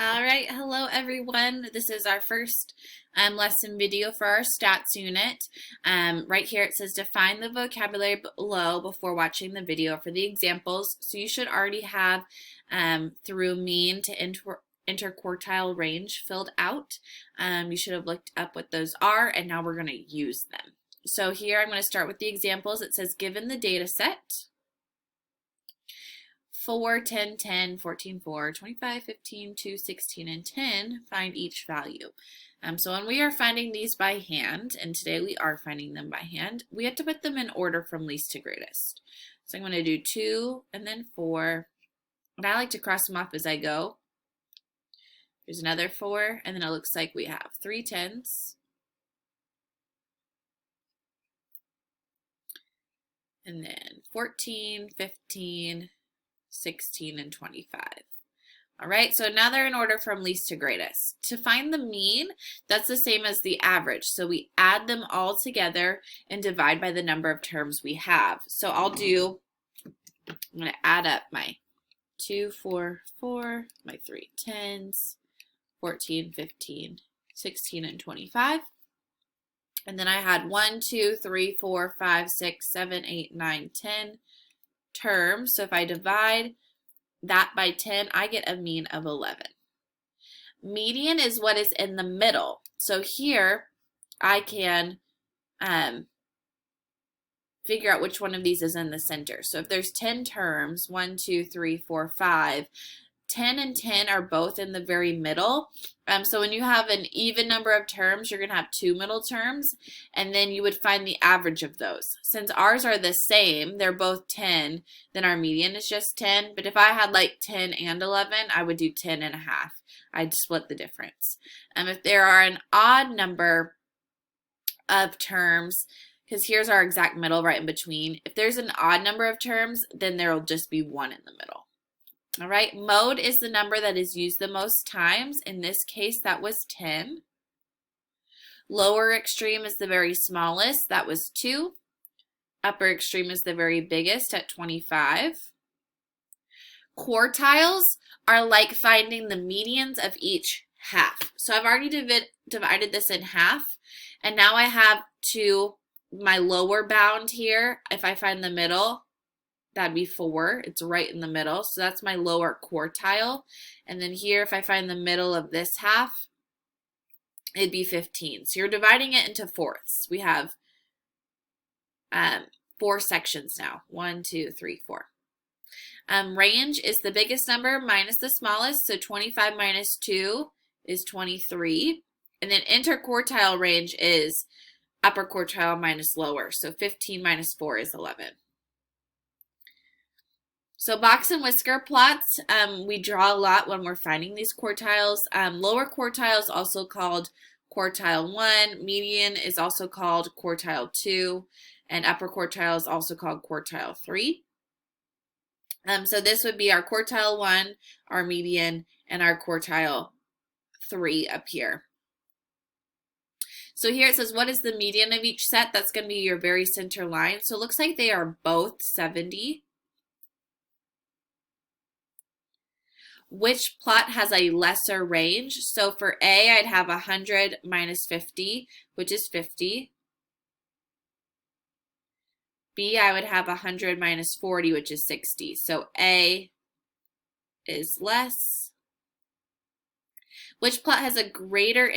All right, hello everyone. This is our first lesson video for our stats unit. Right here it says define the vocabulary below before watching the video for the examples. So you should already have through mean to interquartile range filled out. You should have looked up what those are, and now we're going to use them. So here I'm going to start with the examples. It says given the data set, 4, 10, 10, 14, 4, 25, 15, 2, 16, and 10, find each value. So when we are finding these by hand, and today we are finding them by hand, we have to put them in order from least to greatest. So I'm going to do 2 and then 4, and I like to cross them off as I go. There's another 4, and then it looks like we have 3 10s, and then 14, 15, 16, and 25. All right, so now they're in order from least to greatest. To find the mean, that's the same as the average. So we add them all together and divide by the number of terms we have. So I'm going to add up my 2, 4, 4, my 3 10s, 14, 15, 16, and 25. And then I had 1, 2, 3, 4, 5, 6, 7, 8, 9, 10 terms. So if I divide that by 10, I get a mean of 11. Median is what is in the middle. So here I can figure out which one of these is in the center. So if there's 10 terms, 1, 2, 3, 4, 5, 10 and 10 are both in the very middle. So when you have an even number of terms, you're going to have 2 middle terms, and then you would find the average of those. Since ours are the same, they're both 10, then our median is just 10. But if I had like 10 and 11, I would do 10 and a half. I'd split the difference. If there are an odd number of terms, because here's our exact middle right in between, if there's an odd number of terms, then there will just be 1 in the middle. All right, mode is the number that is used the most times. In this case, that was 10. Lower extreme is the very smallest. That was 2. Upper extreme is the very biggest at 25. Quartiles are like finding the medians of each half. So I've already divided this in half, and now I have to my lower bound here. If I find the middle, that'd be 4. It's right in the middle. So that's my lower quartile. And then here, if I find the middle of this half, it'd be 15. So you're dividing it into fourths. We have 4 sections now. 1, 2, 3, 4. Range is the biggest number minus the smallest. So 25 minus 2 is 23. And then interquartile range is upper quartile minus lower. So 15 minus 4 is 11. So box and whisker plots, we draw a lot when we're finding these quartiles. Lower quartile is also called quartile 1. Median is also called quartile 2. And upper quartile is also called quartile 3. So this would be our quartile 1, our median, and our quartile 3 up here. So here it says, what is the median of each set? That's going to be your very center line. So it looks like they are both 70. Which plot has a lesser range? So for A, I'd have 100 minus 50, which is 50. B, I would have 100 minus 40, which is 60. So A is less. Which plot has a greater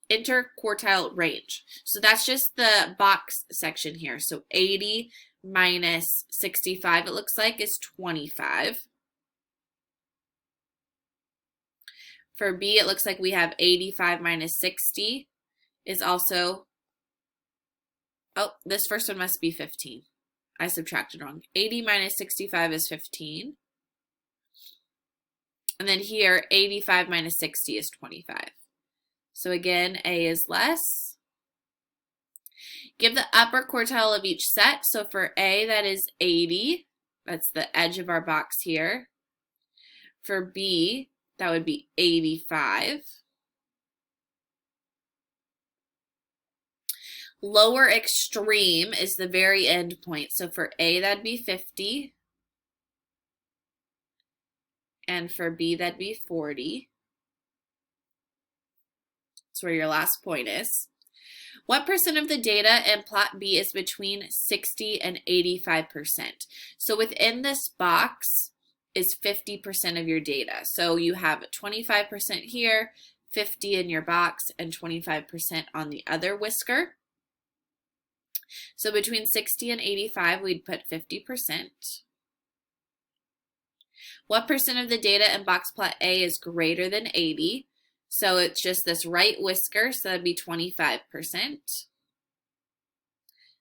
interquartile range? So that's just the box section here. So 80 minus 65, it looks like, is 25. For B, it looks like we have 85 minus 60 is also, oh, this first one must be 15. I subtracted wrong. 80 minus 65 is 15. And then here, 85 minus 60 is 25. So again, A is less. Give the upper quartile of each set. So for A, that is 80. That's the edge of our box here. For B, that would be 85. Lower extreme is the very end point. So for A, that'd be 50. And for B, that'd be 40. That's where your last point is. What percent of the data in plot B is between 60 and 85%? So within this box is 50% of your data. So you have 25% here, 50 in your box, and 25% on the other whisker. So between 60 and 85, we'd put 50%. What percent of the data in box plot A is greater than 80? So it's just this right whisker, so that'd be 25%.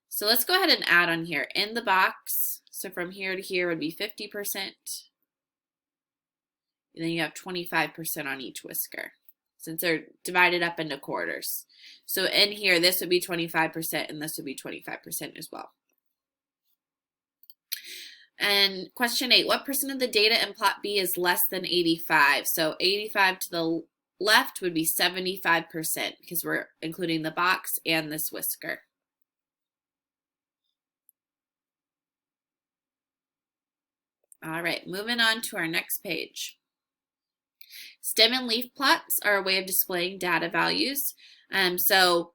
So let's go ahead and add on here. In the box, so from here to here would be 50%. And then you have 25% on each whisker, since they're divided up into quarters. So in here, this would be 25%, and this would be 25% as well. And question 8, what percent of the data in plot B is less than 85? So 85 to the left would be 75%, because we're including the box and this whisker. All right, moving on to our next page. Stem and leaf plots are a way of displaying data values. So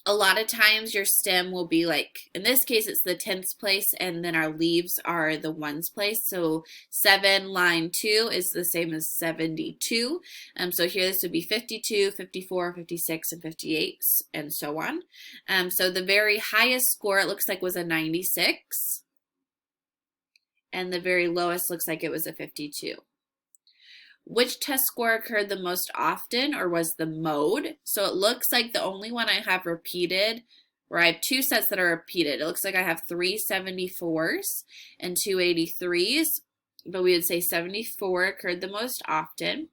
a lot of times your stem will be like, in this case, it's the tens place, and then our leaves are the ones place. So 7 line 2 is the same as 72. So here this would be 52, 54, 56, and 58, and so on. So the very highest score, it looks like, was a 96. And the very lowest looks like it was a 52. Which test score occurred the most often, or was the mode? So it looks like the only one I have repeated, or I have 2 sets that are repeated. It looks like I have 3 74s and 2 83s, but we would say 74 occurred the most often.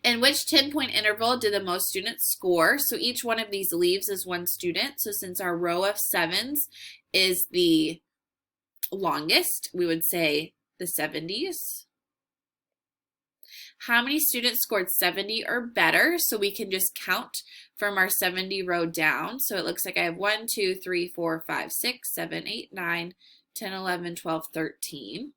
In which 10-point interval did the most students score? So each one of these leaves is 1 student. So since our row of 7s is the longest, we would say the 70s. How many students scored 70 or better? So we can just count from our 70 row down. So it looks like I have 1, 2, 3, 4, 5, 6, 7, 8, 9, 10, 11, 12, 13.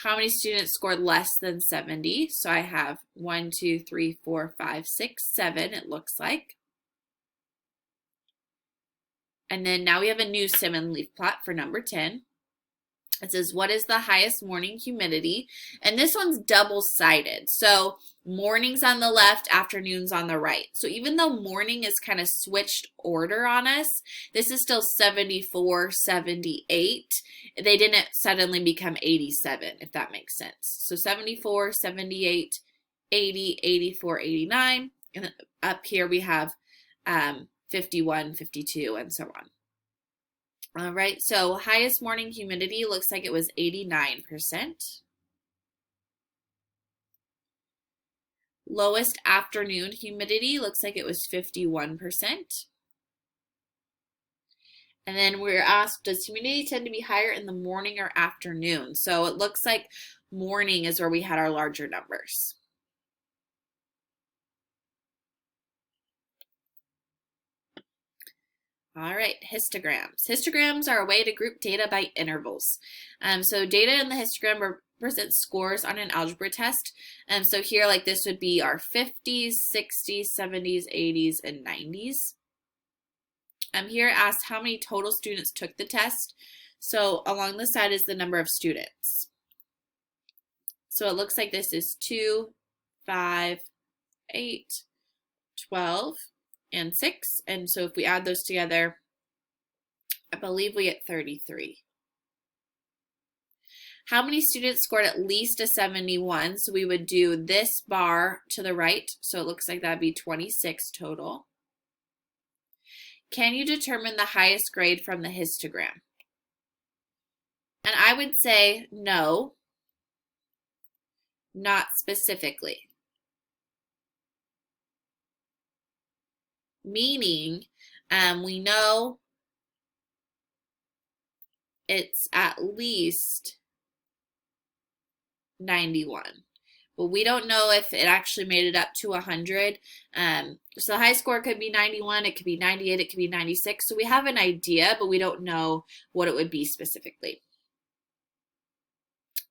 How many students scored less than 70? So I have 1, 2, 3, 4, 5, 6, 7, it looks like. And then now we have a new stem and leaf plot for number 10. It says, what is the highest morning humidity? And this one's double-sided. So morning's on the left, afternoon's on the right. So even though morning is kind of switched order on us, this is still 74, 78. They didn't suddenly become 87, if that makes sense. So 74, 78, 80, 84, 89. And then up here we have 51, 52, and so on. All right, so highest morning humidity looks like it was 89%. Lowest afternoon humidity looks like it was 51%. And then we're asked, does humidity tend to be higher in the morning or afternoon? So it looks like morning is where we had our larger numbers. All right, histograms. Histograms are a way to group data by intervals. So data in the histogram represents scores on an algebra test. So here, like this would be our 50s, 60s, 70s, 80s, and 90s. Here it asks how many total students took the test. So along the side is the number of students. So it looks like this is 2, 5, 8, 12. And 6, and so if we add those together, I believe we get 33. How many students scored at least a 71? So we would do this bar to the right, so it looks like that'd be 26 total. Can you determine the highest grade from the histogram? And I would say no, not specifically. Meaning, we know it's at least 91, but we don't know if it actually made it up to 100. So the high score could be 91, it could be 98, it could be 96. So we have an idea, but we don't know what it would be specifically.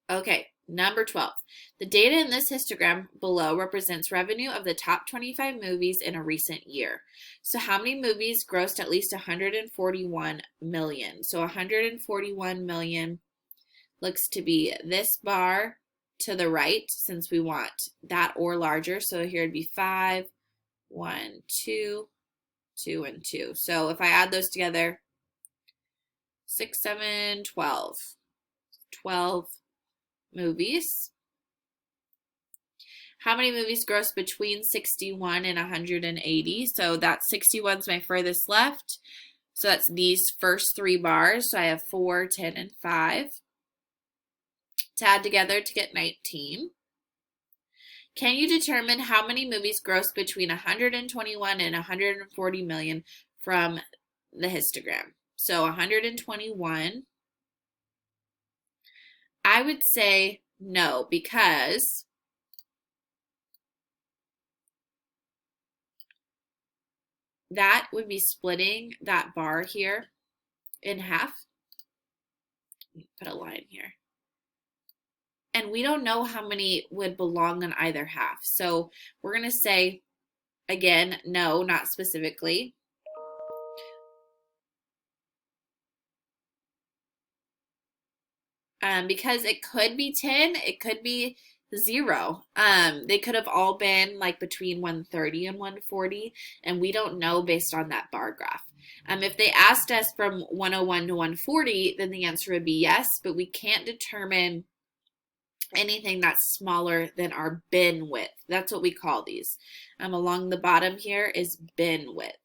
Okay, Number 12. The data in this histogram below represents revenue of the top 25 movies in a recent year. So how many movies grossed at least 141 million? So 141 million looks to be this bar to the right, since we want that or larger. So here it'd be 5, 1, 2, 2, and 2. So if I add those together, 6, 7, 12. 12 movies. How many movies gross between 61 and 180? So that's 61's my furthest left. So that's these first 3 bars. So I have 4, 10, and 5 to add together to get 19. Can you determine how many movies gross between 121 and 140 million from the histogram? So 121. I would say no, because that would be splitting that bar here in half. Put a line here. And we don't know how many would belong on either half. So we're going to say, again, no, not specifically. Because it could be 10, it could be 0. They could have all been like between 130 and 140, and we don't know based on that bar graph. If they asked us from 101 to 140, then the answer would be yes, but we can't determine anything that's smaller than our bin width. That's what we call these. Along the bottom here is bin width.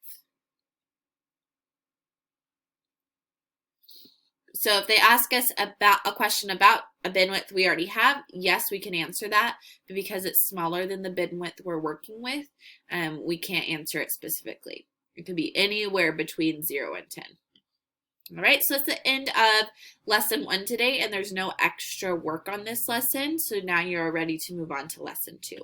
So if they ask us about a question about a bin width we already have, yes, we can answer that. But because it's smaller than the bin width we're working with, we can't answer it specifically. It could be anywhere between 0 and 10. All right, so that's the end of lesson 1 today, and there's no extra work on this lesson. So now you're ready to move on to lesson 2.